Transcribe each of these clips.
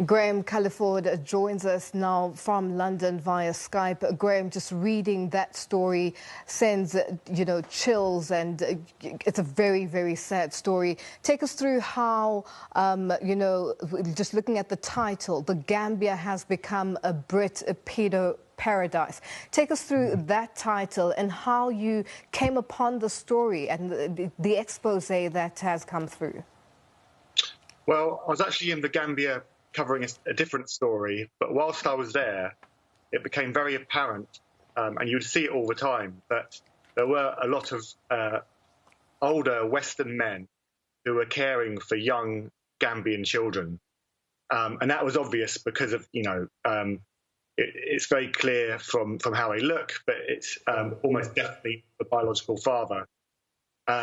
Graham Culliford joins us now from London via Skype. Graham, just reading that story sends, chills, and it's a very, very sad story. Take us through how, just looking at the title, The Gambia Has Become a Brit Pedo Paradise. Take us through that title and how you came upon the story and the expose that has come through. Well, I was actually in the Gambia covering a different story, but whilst I was there, it became very apparent, and you would see it all the time, that there were a lot of older Western men who were caring for young Gambian children. And that was obvious because of, it's very clear from how they look, but it's almost definitely the biological father.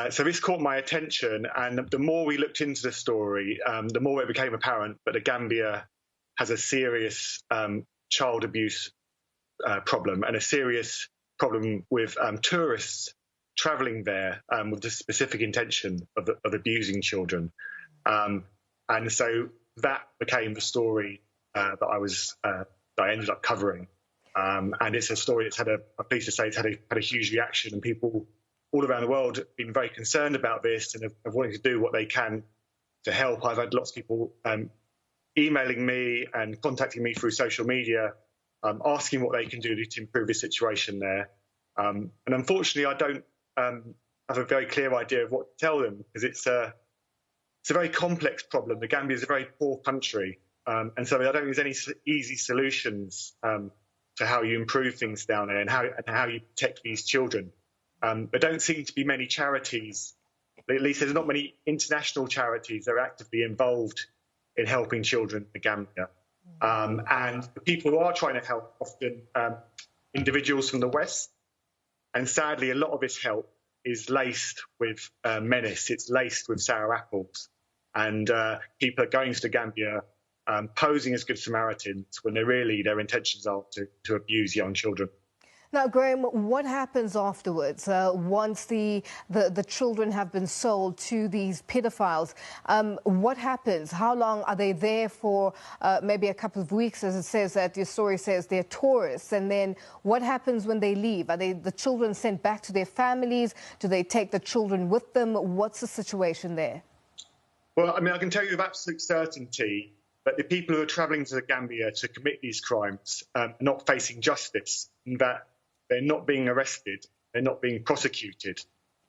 So this caught my attention, and the more we looked into the story, the more it became apparent that the Gambia has a serious child abuse problem and a serious problem with tourists travelling there with the specific intention of abusing children. And so that became the story that I ended up covering. And it's a story that's I'm pleased to say it's had a huge reaction, and people all around the world have been very concerned about this and have wanted to do what they can to help. I've had lots of people emailing me and contacting me through social media, asking what they can do to improve the situation there. And unfortunately, I don't have a very clear idea of what to tell them, because it's a very complex problem. The Gambia is a very poor country, and so I don't think there's any easy solutions to how you improve things down there and how you protect these children. There don't seem to be many charities, at least there's not many international charities that are actively involved in helping children in the Gambia. And the people who are trying to help often individuals from the West. And sadly, a lot of this help is laced with menace. It's laced with sour apples. And people are going to the Gambia posing as good Samaritans when their intentions are to abuse young children. Now, Graham, what happens afterwards once the children have been sold to these pedophiles? What happens? How long are they there for? Maybe a couple of weeks, as it says that your story says they're tourists. And then what happens when they leave? Are the children sent back to their families? Do they take the children with them? What's the situation there? Well, I mean, I can tell you with absolute certainty that the people who are travelling to the Gambia to commit these crimes are not facing justice, and that they're not being arrested, they're not being prosecuted.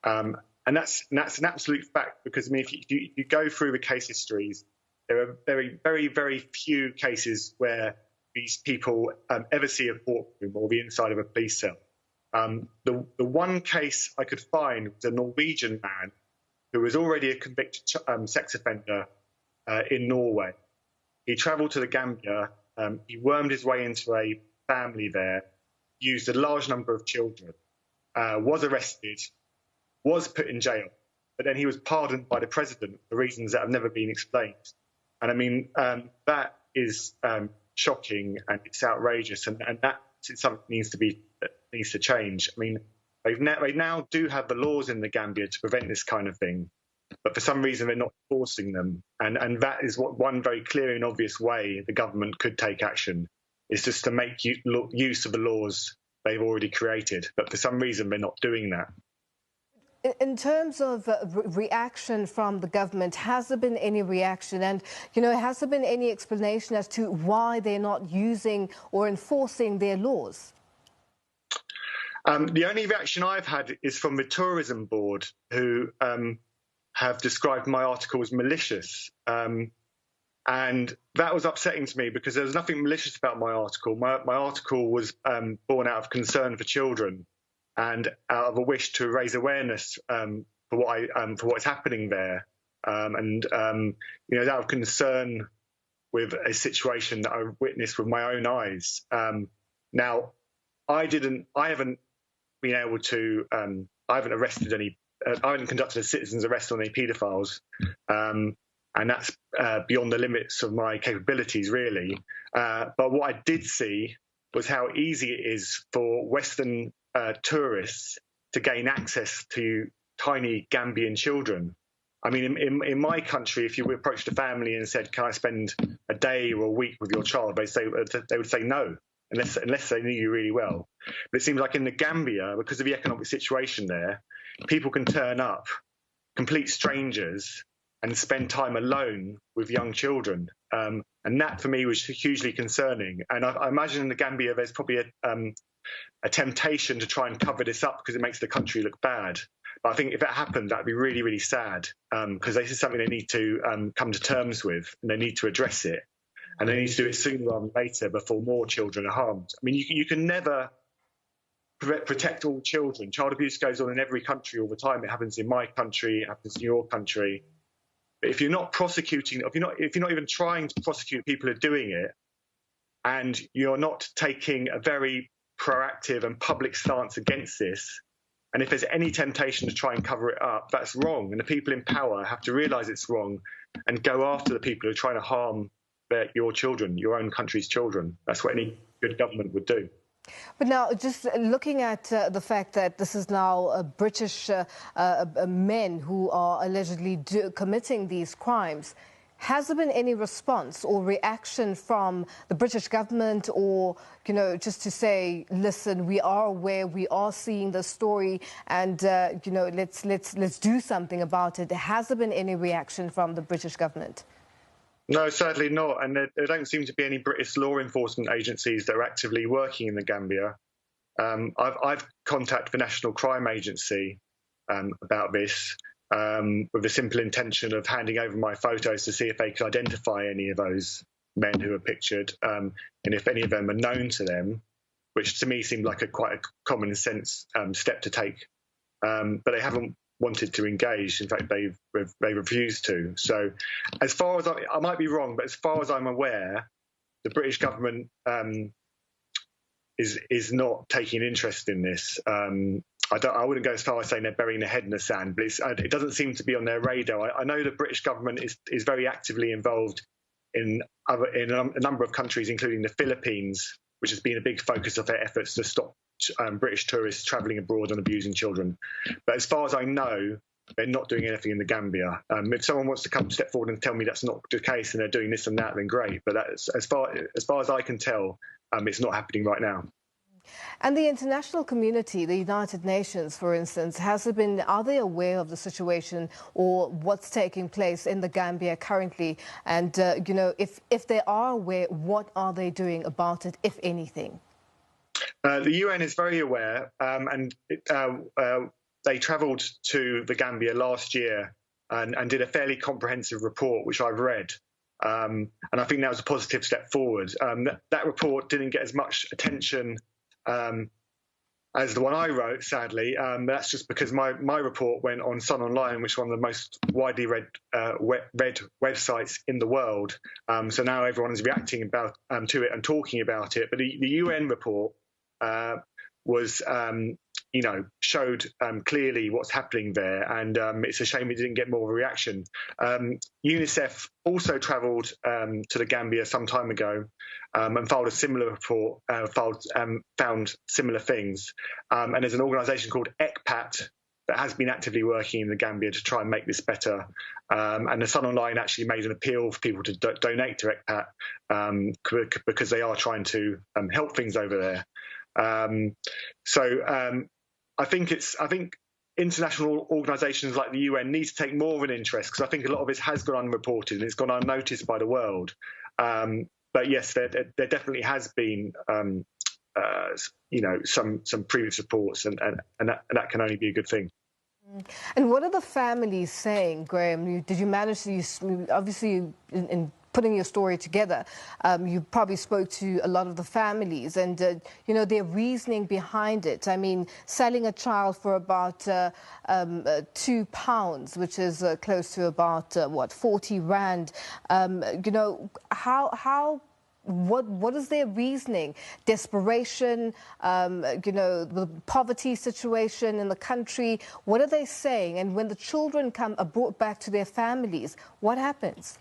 And that's an absolute fact, because, I mean, if you go through the case histories, there are very, very, very few cases where these people ever see a courtroom or the inside of a police cell. The one case I could find was a Norwegian man who was already a convicted sex offender in Norway. He travelled to the Gambia, he wormed his way into a family there, used a large number of children, was arrested, was put in jail, but then he was pardoned by the president for reasons that have never been explained. And I mean, that is shocking, and it's outrageous, and that is something that needs to change. I mean, they now do have the laws in the Gambia to prevent this kind of thing, but for some reason they're not enforcing them. And that is one very clear and obvious way the government could take action, is just to make use of the laws they've already created. But for some reason, they're not doing that. In terms of reaction from the government, has there been any reaction? And, has there been any explanation as to why they're not using or enforcing their laws? The only reaction I've had is from the Tourism Board, who have described my article as malicious. And that was upsetting to me, because there was nothing malicious about my article. My article was born out of concern for children and out of a wish to raise awareness for what's happening there, out of concern with a situation that I witnessed with my own eyes. Now, I haven't been able to. I haven't arrested any. I haven't conducted a citizen's arrest on any paedophiles. And that's beyond the limits of my capabilities, really. But what I did see was how easy it is for Western tourists to gain access to tiny Gambian children. I mean, in my country, if you approached a family and said, "Can I spend a day or a week with your child?" they would say no, unless they knew you really well. But it seems like in the Gambia, because of the economic situation there, people can turn up, complete strangers, and spend time alone with young children. And that, for me, was hugely concerning. And I imagine in the Gambia, there's probably a temptation to try and cover this up because it makes the country look bad. But I think if that happened, that'd be really, really sad, because this is something they need to come to terms with, and they need to address it. And they need to do it sooner rather than later before more children are harmed. I mean, you can never protect all children. Child abuse goes on in every country all the time. It happens in my country, it happens in your country. But if you're not prosecuting, if you're not even trying to prosecute people who are doing it, and you're not taking a very proactive and public stance against this, and if there's any temptation to try and cover it up, that's wrong. And the people in power have to realise it's wrong and go after the people who are trying to harm your children, your own country's children. That's what any good government would do. But now, just looking at the fact that this is now British men who are allegedly committing these crimes, has there been any response or reaction from the British government, or, you know, just to say, listen, we are aware, we are seeing the story, and you know, let's do something about it? Has there been any reaction from the British government? No, sadly not. And there don't seem to be any British law enforcement agencies that are actively working in the Gambia. I've contacted the National Crime Agency about this, with the simple intention of handing over my photos to see if they could identify any of those men who are pictured, and if any of them are known to them, which to me seemed like quite a common sense step to take. But they haven't wanted to engage. In fact, they refused to. So as far as I might be wrong, but as far as I'm aware, the British government is not taking interest in this. I wouldn't go as far as saying they're burying their head in the sand, but it doesn't seem to be on their radar. I know the British government is very actively involved in a number of countries, including the Philippines, which has been a big focus of their efforts to stop British tourists travelling abroad and abusing children. But as far as I know, they're not doing anything in the Gambia. If someone wants to step forward and tell me that's not the case and they're doing this and that, then great. But that's, as far as I can tell, it's not happening right now. And the international community, the United Nations, for instance, are they aware of the situation or what's taking place in the Gambia currently? And, you know, if they are aware, what are they doing about it, if anything? The UN is very aware, and they travelled to the Gambia last year and did a fairly comprehensive report, which I've read. And I think that was a positive step forward. That report didn't get as much attention as the one I wrote, sadly. That's just because my report went on Sun Online, which is one of the most widely read websites in the world. So now everyone is reacting to it and talking about it. But the UN report was, you know, showed clearly what's happening there, and it's a shame it didn't get more of a reaction. UNICEF also travelled to the Gambia some time ago and filed a similar report, found similar things. And there's an organisation called ECPAT that has been actively working in the Gambia to try and make this better. And the Sun Online actually made an appeal for people to donate to ECPAT because they are trying to help things over there. I think international organisations like the UN need to take more of an interest, because I think a lot of it has gone unreported and it's gone unnoticed by the world. But yes, there definitely has been, you know, some previous reports, and that can only be a good thing. And what are the families saying, Graham? Did you manage to, obviously, in putting your story together, you probably spoke to a lot of the families and, you know, their reasoning behind it. I mean, selling a child for about £2, which is close to about, 40 Rand. You know, what is their reasoning? Desperation, you know, the poverty situation in the country. What are they saying? And when the children are brought back to their families, what happens?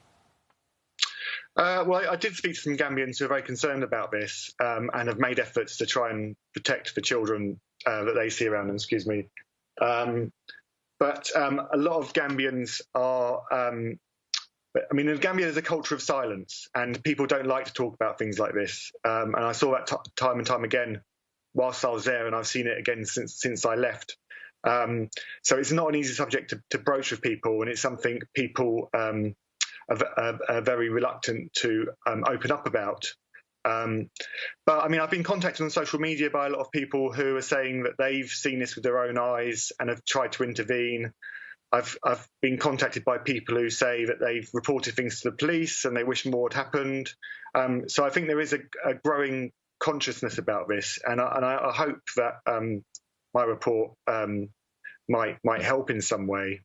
Well, I did speak to some Gambians who are very concerned about this and have made efforts to try and protect the children that they see around them. Excuse me. but a lot of Gambians are. I mean, in Gambia, there's a culture of silence, and people don't like to talk about things like this. And I saw that time and time again whilst I was there, and I've seen it again since I left. So it's not an easy subject to broach with people, and it's something people are very reluctant to open up about. But I mean, I've been contacted on social media by a lot of people who are saying that they've seen this with their own eyes and have tried to intervene. I've been contacted by people who say that they've reported things to the police and they wish more had happened. So I think there is a growing consciousness about this, and I hope that my report might help in some way.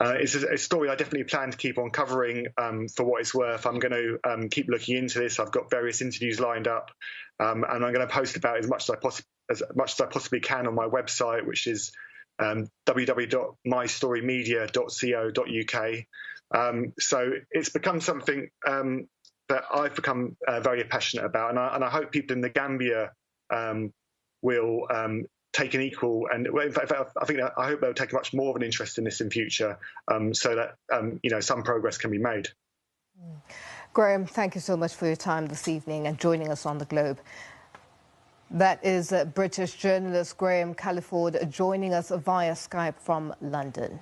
It's a story I definitely plan to keep on covering for what it's worth. I'm going to keep looking into this. I've got various interviews lined up, and I'm going to post about it as much as I possibly can on my website, which is www.mystorymedia.co.uk. So it's become something that I've become very passionate about, and I hope people in the Gambia will take an equal, and in fact, I hope they'll take much more of an interest in this in future, so that some progress can be made. Graham, thank you so much for your time this evening and joining us on The Globe. That is British journalist Graham Culliford joining us via Skype from London.